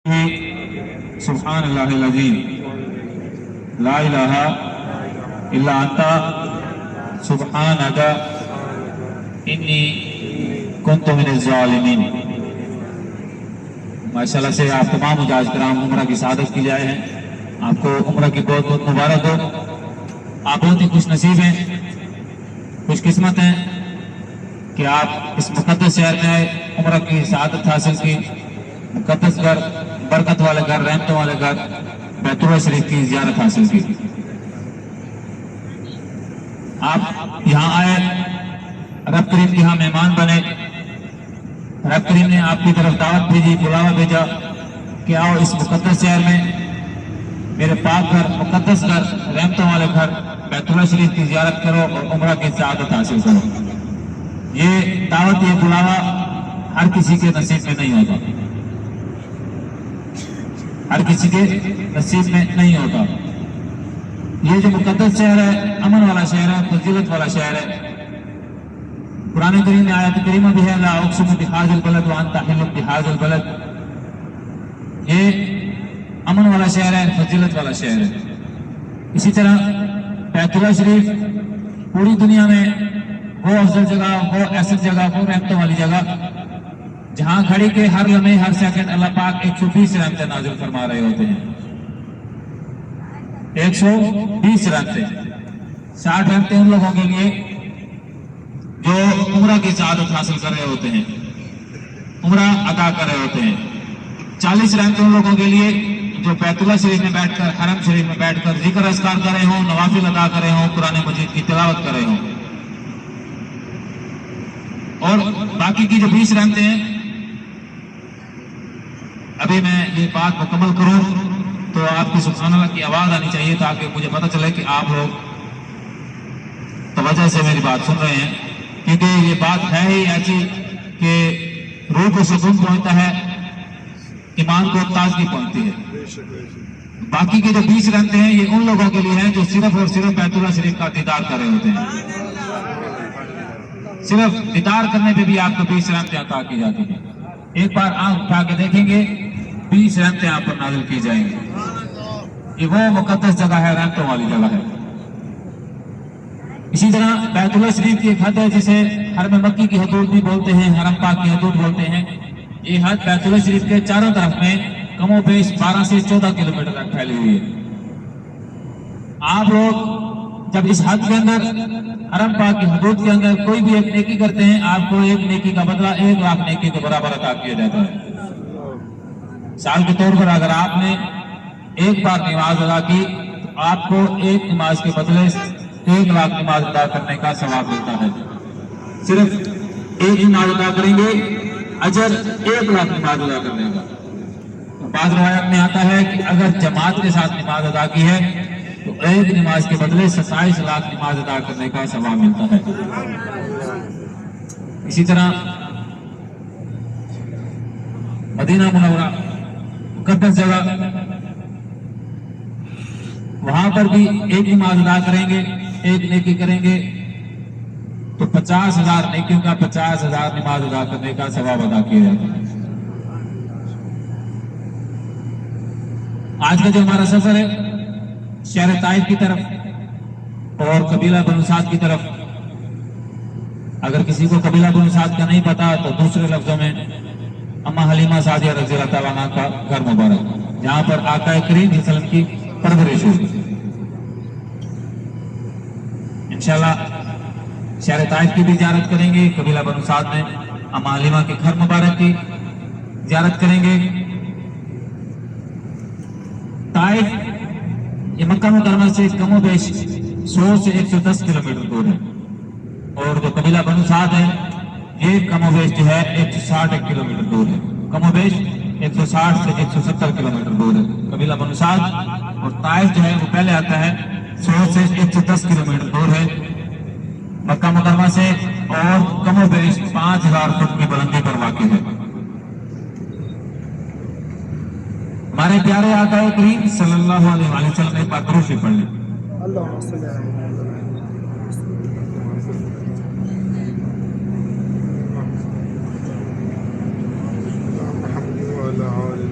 سبحان اللہ العظیم لا الہ الا انت سبحانک انی کنت من الظالمین۔ ماشاءاللہ سے آپ تمام حجاج کرام عمرہ کی سعادت کے لیے آئے ہیں، آپ کو عمرہ کی بہت بہت مبارک ہو۔ آپ بہت ہی خوش نصیب ہیں، خوش قسمت ہیں کہ آپ اس مقدس شہر میں آئے، عمرہ کی سعادت حاصل کی، مقدس گھر، برکت والے گھر، رحمتوں والے گھر بیت اللہ شریف کی زیارت حاصل کی۔ آپ یہاں آئے، رب کریم کے یہاں مہمان بنے، رب کریم نے آپ کی طرف دعوت بھیجی، بلاوا بھیجا کہ آؤ اس مقدس شہر میں میرے پاک گھر، مقدس گھر، رحمتوں والے گھر بیت اللہ شریف کی زیارت کرو اور عمرہ کی سعادت حاصل کرو۔ یہ دعوت، یہ بلاوا ہر کسی کے نصیب میں نہیں ہوتا، ہر کسی کے نصیب میں نہیں ہوتا۔ یہ جو مقدس شہر ہے، امن والا شہر ہے، فضیلت والا شہر ہے۔ قرآن کریم میں آیت کریمہ بھی ہے، لا اقسم بہذا البلد وانت حل بہذا البلد۔ یہ امن والا شہر ہے، فضیلت والا شہر ہے۔ اسی طرح بیت اللہ شریف پوری دنیا میں وہ افضل جگہ، وہ ایسی جگہ، وہ رحمتوں والی جگہ جہاں کھڑی کے ہر لمحے، ہر سیکنڈ اللہ پاک 120 رحمتیں نازل فرما رہے ہوتے ہیں۔ 120 رحمتیں، 60 رحمتیں ان لوگوں کے لیے جو عمرہ کی سعادت حاصل کر رہے ہوتے ہیں، عمرہ ادا کر رہے ہوتے ہیں۔ 40 رحمتیں ان لوگوں کے لیے جو بیت اللہ شریف میں بیٹھ کر، حرم شریف میں بیٹھ کر ذکر اذکار کر رہے ہوں، نوافل ادا کر رہے ہوں، قرآن مجید کی تلاوت کر رہے ہوں۔ اور باقی کی جو 20 رحمتیں ہیں، ابھی میں یہ بات مکمل کروں تو آپ کی سبحان اللہ کی آواز آنی چاہیے تاکہ مجھے پتہ چلے کہ آپ لوگ توجہ سے میری بات سن رہے ہیں، کیونکہ یہ بات ہے ہی ایسی کہ روح کو سکون پہنچتا ہے، ایمان کو تازگی پہنچتی ہے۔ باقی کے جو 20 رحمتیں ہیں یہ ان لوگوں کے لیے ہیں جو صرف اور صرف بیت اللہ شریف کا دیدار کر رہے ہوتے ہیں۔ صرف دیدار کرنے پہ بھی آپ کو 20 رحمتیں عطا کی جاتی ہیں۔ ایک بار آنکھ اٹھا کے دیکھیں گے، 20 رحمتیں آپ پر نازل کی جائیں گی۔ یہ وہ مقدس جگہ ہے، رحمتوں والی جگہ ہے۔ اسی طرح بیت اللہ شریف کی ایک حد ہے جسے حرم مکی کی حدود بھی بولتے ہیں، حرم پاک کی حدود بولتے ہیں۔ یہ حد بیت اللہ شریف کے چاروں طرف میں کم و بیش 12 سے 14 کلومیٹر تک پھیلی ہوئی ہے۔ آپ لوگ جب اس حد کے اندر، حرم پاک کی حدود کے اندر کوئی بھی ایک نیکی کرتے ہیں، آپ کو ایک نیکی کا بدلہ 1 لاکھ نیکی کے برابر عطا کیا جاتا ہے۔ مثال کے طور پر اگر آپ نے ایک بار نماز ادا کی تو آپ کو ایک نماز کے بدلے 1 لاکھ نماز ادا کرنے کا ثواب ملتا ہے۔ صرف ایک نماز ادا کریں گے، اجر 1 لاکھ نماز ادا کرنے کا۔ بعض روایت میں آتا ہے کہ اگر جماعت کے ساتھ نماز ادا کی ہے تو ایک نماز کے بدلے 27 لاکھ نماز ادا کرنے کا ثواب ملتا ہے۔ اسی طرح مدینہ منورہ مقدس جگہ، وہاں پر بھی ایک نماز ادا کریں گے، ایک نیکی کریں گے تو 50,000 نیکیوں کا 50,000 نماز ادا کرنے کا ثواب ادا کیا جاتا ہے۔ آج کا جو ہمارا سفر ہے شہر طائف کی طرف اور قبیلہ بنو سعد کی طرف، اگر کسی کو قبیلہ بنو سعد کا نہیں پتا تو دوسرے لفظوں میں اما حلیمہ سعدیہ رضی اللہ تعالیٰ عنہ کا گھر مبارک، جہاں پر آقا کریم صلی اللہ علیہ وسلم کی پرورش ہوئی۔ انشاءاللہ شہر طائف کی بھی زیارت کریں گے، قبیلہ بنو سعد میں اما حلیمہ کے گھر مبارک کی زیارت کریں گے۔ طائف یہ مکہ مکرمہ سے کم و بیش 100 سے 110 کلومیٹر دور ہے، اور جو قبیلہ بنو سعد ہے یہ کم و بیش جو ہے 160 کلومیٹر دور ہے، کم و بیش 160 سے 170 کلومیٹر دور ہے قبیلہ بنو سعد، اور طائف جو ہے وہ پہلے آتا ہے 100 سے 110 کلومیٹر دور ہے مکہ مکرمہ سے، اور کم و بیش 5000 فٹ کی بلندی پر واقع ہے۔ ہمارے پیارے آقا کریم صلی اللہ علیہ وسلم نے پاک درود پڑھ لیں۔ اللهم صل على محمد وعلى آله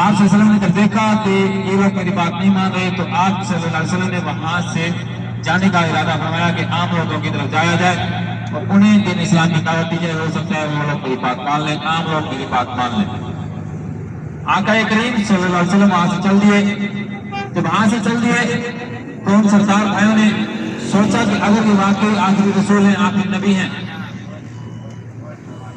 آپ صلی اللہ علیہ وسلم نے جب دیکھا کہ یہ لوگ میری بات نہیں مان رہے تو آپ صلی اللہ علیہ وسلم نے وہاں سے جانے کا ارادہ فرمایا کہ عام لوگوں کی طرف جایا جائے اور انہیں دین اسلام کی دعوت دی جائے. ہو سکتا ہے وہ لوگ میری بات مان لیں, عام لوگ میری بات مان لیں. آقا کریم صلی اللہ علیہ وسلم وہاں سے چل دیے. جب وہاں سے چل دیے تو ان سردار بھائیوں نے سوچا کہ اگر یہ واقعی آخری رسول ہیں, آخری نبی ہیں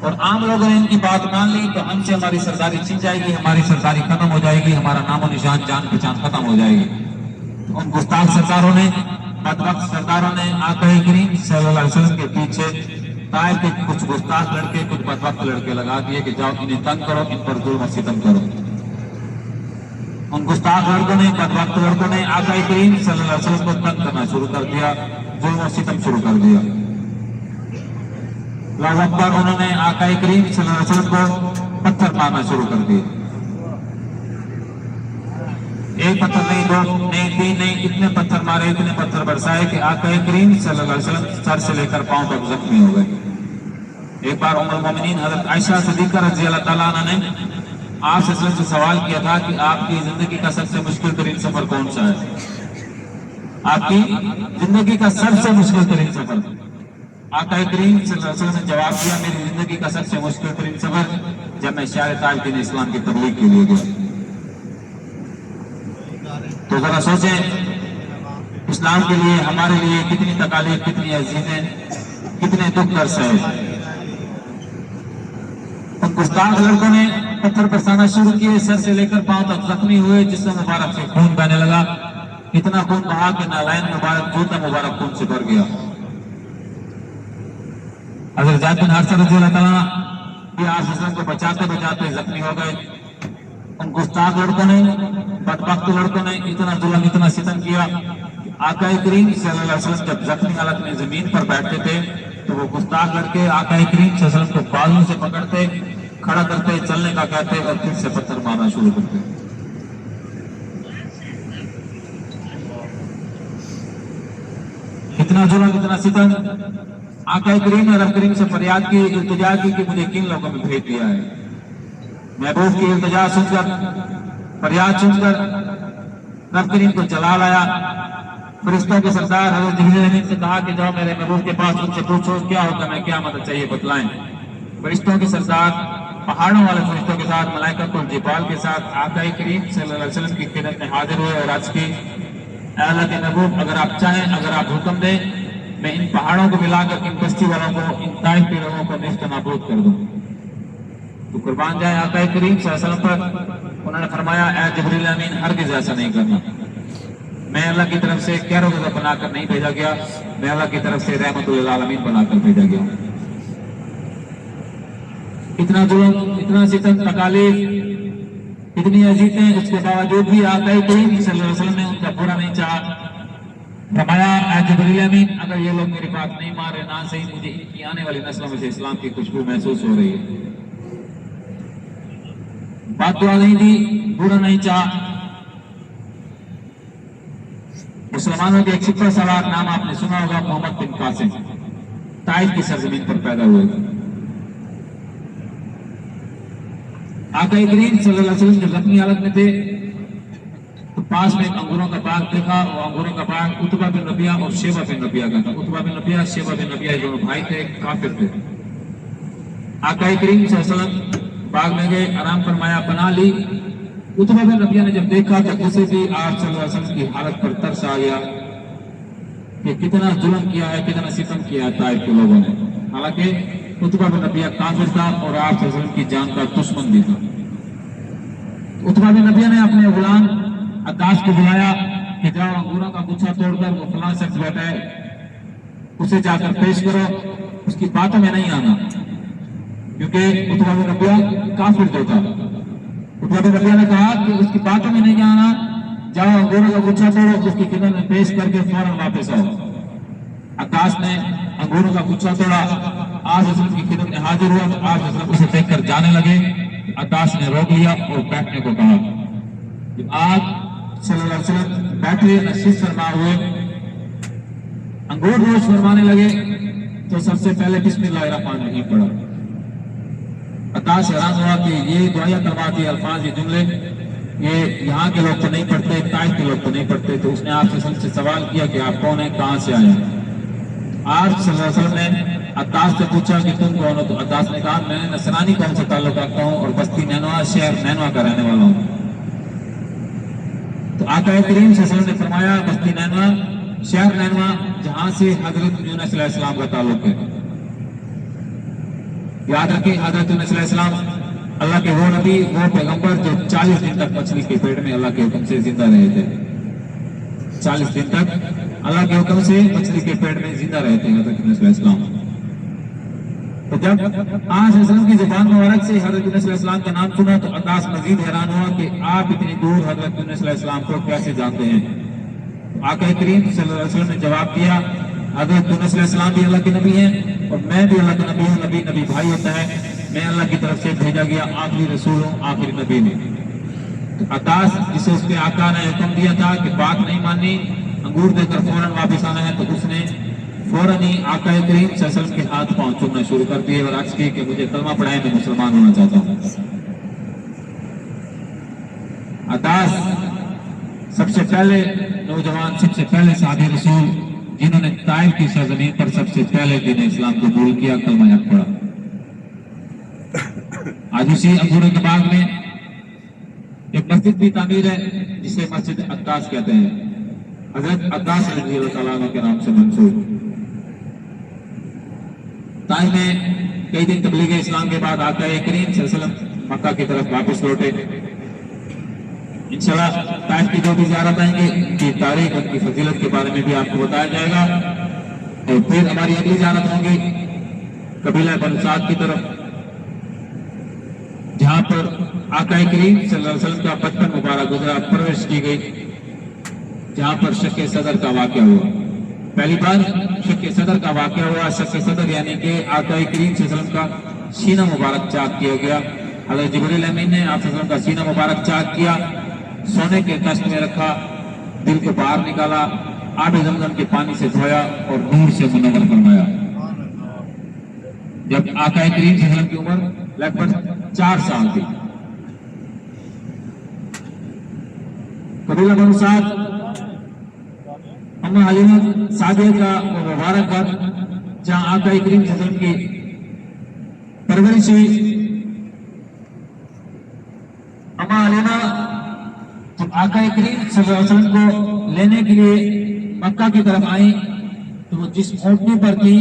اور عام لوگوں نے ان کی بات مان لی تو ہم سے ہماری سرداری چھن جائے گی, ہماری سرداری ختم ہو جائے گی, ہمارا نام و نشان جان پہچان ختم ہو جائے گی. تو ان گستاخ سرداروں نے, بدبخت سرداروں نے آقا کریم صلی اللہ علیہ وسلم کے پیچھے طائف کے کچھ گستاخ لڑکے, کچھ بدبخت لڑکے لگا دیے کہ جاؤ انہیں تنگ کرو, ان پر ظلم و ستم کرو. ان گستاخ لڑکوں نے, بدبخت لڑکوں نے آقا کریم صلی اللہ علیہ وسلم کو تنگ کرنا شروع کر دیا, ظلم و ستم شروع کر دیا. اللہ اکبر. انہوں نے آقا کریم صلی اللہ علیہ وسلم کو پتھر مارنا شروع کر دیے. ایک پتھر نہیں, دو نہیں, تین نہیں, اتنے پتھر مارے, اتنے پتھر برسائے کہ آقا کریم صلی اللہ علیہ وسلم سر سے لے کر پاؤں تک زخمی ہو گئے. ایک بار ام المومنین حضرت عائشہ صدیقہ رضی اللہ تعالیٰ عنہ نے آپ سے سوال کیا تھا کہ آپ کی زندگی کا سب سے مشکل ترین سفر کون سا ہے؟ آپ کی زندگی کا سب سے مشکل ترین سفر. آقا کریم صلی اللہ علیہ وسلم نے جواب دیا, میری زندگی کا سب سے مشکل ترین سفر جب میں شہر طائف دین اسلام کی تبلیغ کے لیے گیا. تو ذرا سوچیں اسلام کے لیے ہمارے لیے کتنی تکالیف, کتنی عزیزیں, کتنے دکھ در سہے. ان گستاخ لڑکوں نے پتھر برسانا شروع کیے, سر سے لے کر پاؤں تک زخمی ہوئے, جسم مبارک سے خون بہنے لگا. اتنا خون بہا کہ نالین مبارک, جوتا مبارک خون سے بھر گیا. حضرت زید بن حارثہ رضی اللہ تعالیٰ یہ آپ وسلم کو بچاتے بچاتے زخمی ہو گئے. ان گستاخ لڑکوں نے, بدبخت لڑکوں نے اتنا ظلم, اتنا ستم کیا. آقا کریم صلی اللہ علیہ وسلم جب زخمی حالت میں زمین پر بیٹھتے تھے تو وہ گستاخ لڑکے آقا کریم صلی اللہ علیہ وسلم کو بالوں سے پکڑتے, کھڑا کرتے, چلنے کا کہتے اور پھر سے پتھر مارنا شروع کرتے. اتنا ظلم, اتنا ستم. آقا کریم نے رب کریم سے فریاد کی, التجا کی کہ مجھے کن لوگوں میں بھیج دیا ہے. محبوب کی التجا سن کر, فریاد سن کر رب کریم کو چلا لایا. فرشتوں کے سردار حضرت جبریل امین سے کہا کہ جاؤ میرے محبوب کے پاس, ان سے پوچھو کیا حکم ہے, کیا مدد چاہیے بتلائیں. فرشتوں کے سردار پہاڑوں والے فرشتوں کے ساتھ, ملائکۃ الجبال کے ساتھ آقا کریم صلی اللہ علیہ وسلم کی خدمت میں حاضر ہوئے اور عرض کی, اے اللہ کے محبوب, اگر آپ چاہیں, اگر آپ حکم دیں, میں ان پہاڑوں کو ملا کر ان بستی والوں کو, ان طائف کے لوگوں کو نیست و نابود کر دوں. تو قربان جائے آقا کریم صلی اللہ علیہ وسلم پر. انہوں نے فرمایا, اے جبریل امین, ہرگز ایسا نہیں کرنا. میں اللہ کی طرف سے کیروگزر بنا کر نہیں بھیجا گیا, میں اللہ کی طرف سے رحمت للعالمین بنا کر بھیجا گیا. اتنا ظلم, اتنا ستم, تکالیف, اتنی اذیتیں, اس کے باوجود بھی آقا کریم صلی اللہ علیہ وسلم نے ان کا برا نہیں چاہا. فرمایا, اے جبریل امین, اگر یہ لوگ میری بات نہیں مان رہے, نہ صحیح, مجھے ان کی آنے والی نسلوں میں سے اسلام کی خوشبو محسوس ہو رہی ہے. بات دعا نہیں دی, برا نہیں چاہا. مسلمانوں کے ایک سپر سالار, نام آپ نے سنا ہوگا, محمد بن قاسم, طائف کی سرزمین پر پیدا ہوئے. آقا کریم صلی اللہ علیہ وسلم جب زخمی حالت میں تھے تو پاس میں ایک انگوروں کا باغ دیکھا. وہ انگوروں کا باغ عتبہ بن ربیعہ اور شیبہ بن ربیعہ کا تھا. عتبہ بن ربیعہ, شیبہ بن ربیعہ, دونوں بھائی تھے, کافر تھے. آقا کریم صلی اللہ علیہ وسلم باغ میں گئے, آرام فرمایا, بنا لی. عتبہ بن ربیعہ نے جب دیکھا تو اسے بھی آپ صلی اللہ علیہ وسلم کی حالت پر ترس آ گیا کہ کتنا ظلم کیا ہے, کتنا ستم کیا ہے طائف کے لوگوں نے. حالانکہ عتبہ بن ربیعہ کافر تھا اور آپ صلی اللہ علیہ وسلم کی جان کا دشمن بھی تھا. عتبہ بن ربیعہ نے اپنے غلام عکاش کو بلایا کہ جاؤ انگوروں کا گچھا توڑ کر وہ فلاں شخص بیٹھا ہے, اسے جا کر پیش کرو, اس کی باتوں میں نہیں آنا, کیونکہ عتبہ بن ربیعہ کافر جو تھا. عتبہ بن ربیعہ نے کہا کہ اس کی باتوں میں نہیں آنا, جاؤ انگوروں کا گچھا توڑو, اس کی خدمت میں پیش کر کے فوراً واپس آؤ. عکاش نے انگوروں کا گچھا توڑا, آپ حضرت کی خدمت میں حاضر ہوا تو آپ حضرت اسے دیکھ کر جانے لگے. عکاش نے روک لیا اور بیٹھنے کو کہا. جب آپ صلی اللہ علیہ وسلم بیٹھے, نشست فرما ہوئے, انگور نوش فرمانے لگے تو سب سے پہلے بسم اللہ الرحمن الرحیم پڑھا. عکاش حیران ہوا کہ یہ دعائیہ کرواتی الفاظ, یہ جملے یہ یہاں کے لوگ تو نہیں پڑھتے، طائف کے لوگ تو نہیں پڑھتے، تو اس نے آپ سے سوال کیا کہ آپ کون ہیں، کہاں سے آئے ہیں؟ آپ صلی اللہ علیہ وسلم نے عطاس سے پوچھا کہ تم کون ہو؟ تو عطاس نے کہا میں نصرانی قوم سے تعلق رکھتا ہوں اور بستی نینوا شہر نینوا کا رہنے والا ہوں۔ تو آقا کریم صلی اللہ علیہ وسلم نے فرمایا بستی نینوا شہر نینوا جہاں سے حضرت یونس علیہ السلام کا تعلق ہے۔ یاد رکھیں حضرت یونس علیہ السلام اللہ کے وہ نبی وہ پیغمبر جو 40 دن تک مچھلی کے پیٹ میں اللہ کے حکم سے زندہ رہے تھے۔ 40 دن تک اللہ کے حکم سے مچھلی کے پیٹ میں زندہ رہے تھے حضرت یونس علیہ السلام۔ تو جب آج حضرت کی زبان مبارک سے حضرت یونس علیہ السلام کا نام سنا تو عطاس مزید حیران ہوا کہ آپ اتنی دور حضرت یونس علیہ السلام کو کیسے جانتے ہیں؟ آقا کریم صلی اللہ علیہ وسلم نے جواب دیا حضرت یونس علیہ السلام بھی اللہ کے نبی ہیں اور میں بھی اللہ کا نبی ہوں۔ نبی نبی بھائی ہوتا ہے، میں اللہ کی طرف سے بھیجا گیا آخری رسول ہوں، آخری نبی ہوں۔ تو عطاس جسے اس کے آقا نے حکم دیا تھا کہ بات نہیں ماننی، انگور دے کر فوراً واپس آنا ہے، تو اس نے فوراً ہی آقا کریم صلی اللہ علیہ وسلم کے ہاتھ پاؤں چومنا شروع کر دیے اور عرض کی کہ مجھے کلمہ پڑھائیں، میں مسلمان ہونا چاہتا ہوں۔ عطاس سب سے پہلے نوجوان، سب سے پہلے صحابی رسول جنہوں نے طائف کی سرزمین پر سب سے پہلے دین اسلام قبول کیا، کلمہ حق پڑھا۔ آج اسی انگوروں کے باغ میں ایک مسجد بھی تعمیر ہے جسے مسجد عطاس کہتے ہیں، حضرت عطاس رضی اللہ تعالیٰ عنہ کے نام سے منسوب۔ طائف میں کئی دن تبلیغ اسلام کے بعد آقا کریم صلی اللہ علیہ وسلم مکہ کی طرف واپس لوٹے۔ انشاءاللہ طائف کی جو بھی زیارت آئیں گے ان کی تاریخ، ان کی فضیلت کے بارے میں بھی آپ کو بتایا جائے گا۔ اور پھر ہماری اگلی زیارت ہوں گی قبیلہ بنو سعد کی طرف، جہاں پر آقا کریم صلی اللہ علیہ وسلم کا بچپن مبارک گزرا، پرورش کی گئی، جہاں پر شق صدر کا واقعہ ہوا۔ پہلی بار شق صدر کا واقعہ ہوا۔ شق صدر یعنی کہ آقا کریم صلی اللہ علیہ وسلم کا سینہ مبارک چاک کیا گیا۔ حضرت جبریل امین نے آپ صلی اللہ علیہ وسلم کا سینہ مبارک چاک کیا، سونے کے کشت میں رکھا، دل کو باہر نکالا، آب زمزم کے پانی سے دھویا اور نور سے منور فرمایا۔ جب آقا کریم صلی اللہ علیہ وسلم کی عمر لگ بھگ 4 سال تھی، قبیلہ بنو سعد اماں حلیمہ سعدیہ کا وہ مبارک گھر جہاں آقا کریم صلی اللہ علیہ وسلم کی پرورش ہوئی۔ اماں حلیمہ جب آقا کریم صلی اللہ علیہ وسلم کو لینے کے لیے مکہ کی طرف آئیں تو وہ جس اونٹنی پر تھی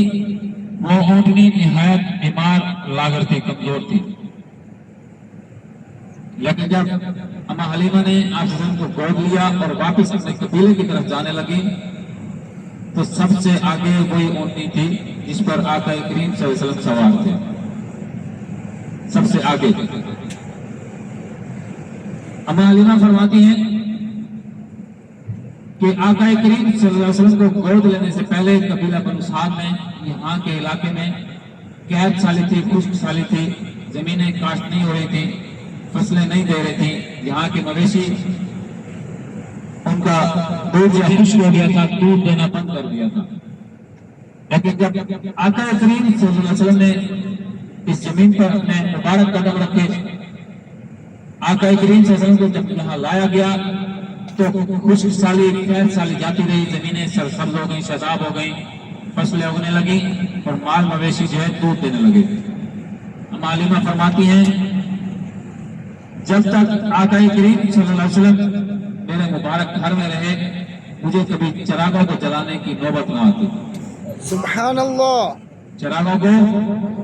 وہ اونٹنی نہایت بیمار لاغر تھی، کمزور تھی۔ لیکن جب اماں حلیمہ نے آپ صلی اللہ علیہ وسلم کو گود لیا اور واپس اپنے قبیلے کی طرف جانے لگی تو سب سے آگے وہی اونٹنی تھی جس پر آقا کریم صلی اللہ علیہ وسلم سوار تھے، سب سے آگے۔ اماں حلیمہ فرماتی ہیں کہ آقا کریم صلی اللہ علیہ وسلم کو گود لینے سے پہلے قبیلہ بنو سعد میں یہاں کے علاقے میں قحط سالی تھی، خشک سالی تھی، زمینیں کاشت نہیں ہو رہی تھی، فصلیں نہیں دے رہی تھی، یہاں کے مویشی ان کا دودھ خشک ہو گیا تھا، دودھ دینا بند کر دیا تھا۔ لیکن جب آقا کریم صلی اللہ علیہ وسلم نے اس زمین پر اپنے مبارک قدم رکھے، آقا کریم صلی اللہ علیہ وسلم کو جب یہاں لایا گیا تو خشک سالی قحط سالی جاتی رہی، زمینیں سرسبز ہو گئیں، شاداب ہو گئیں، فصلیں اگنے لگیں اور مال مویشی جو ہے دودھ دینے لگے۔ اماں حلیمہ فرماتی ہیں جب تک آقا کریم صلی اللہ علیہ وسلم میرے مبارک گھر میں رہے مجھے کبھی چراغوں کو جلانے کی نوبت نہ آتی، سبحان اللہ، چراغوں کو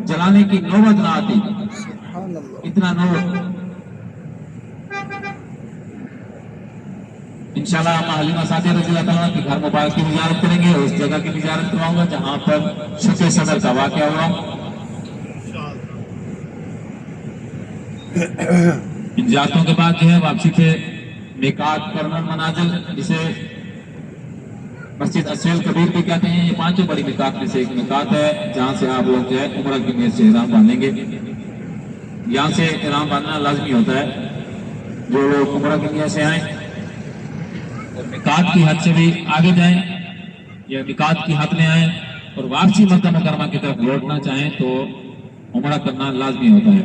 جلانے کی نوبت نہ آتی، سبحان اللہ۔ اتنا نور۔ انشاءاللہ اماں حلیمہ سعدیہ رضی اللہ تعالیٰ کے گھر مبارک کی زیارت کریں گے اور اس جگہ کی زیارت کرواؤں گا جہاں پر شق صدر کا واقعہ ہوا۔ ان زیارتوں کے بعد جو ہے واپسی پہ میقات کرمن منازل جسے مسجد اسیل کبیر بھی کہتے ہیں، یہ 5 بڑی میقات میں سے ایک میقات ہے جہاں سے آپ لوگ جو ہے عمرہ کی نیت سے احرام باندھیں گے۔ یہاں سے احرام باندھنا لازمی ہوتا ہے، جو لوگ عمرہ کی نیت سے آئیں اور میقات کی حد سے بھی آگے جائیں یا میقات کی حد میں آئیں اور واپسی مکہ مکرمہ کی طرف لوٹنا چاہیں تو عمرہ کرنا لازمی ہوتا ہے۔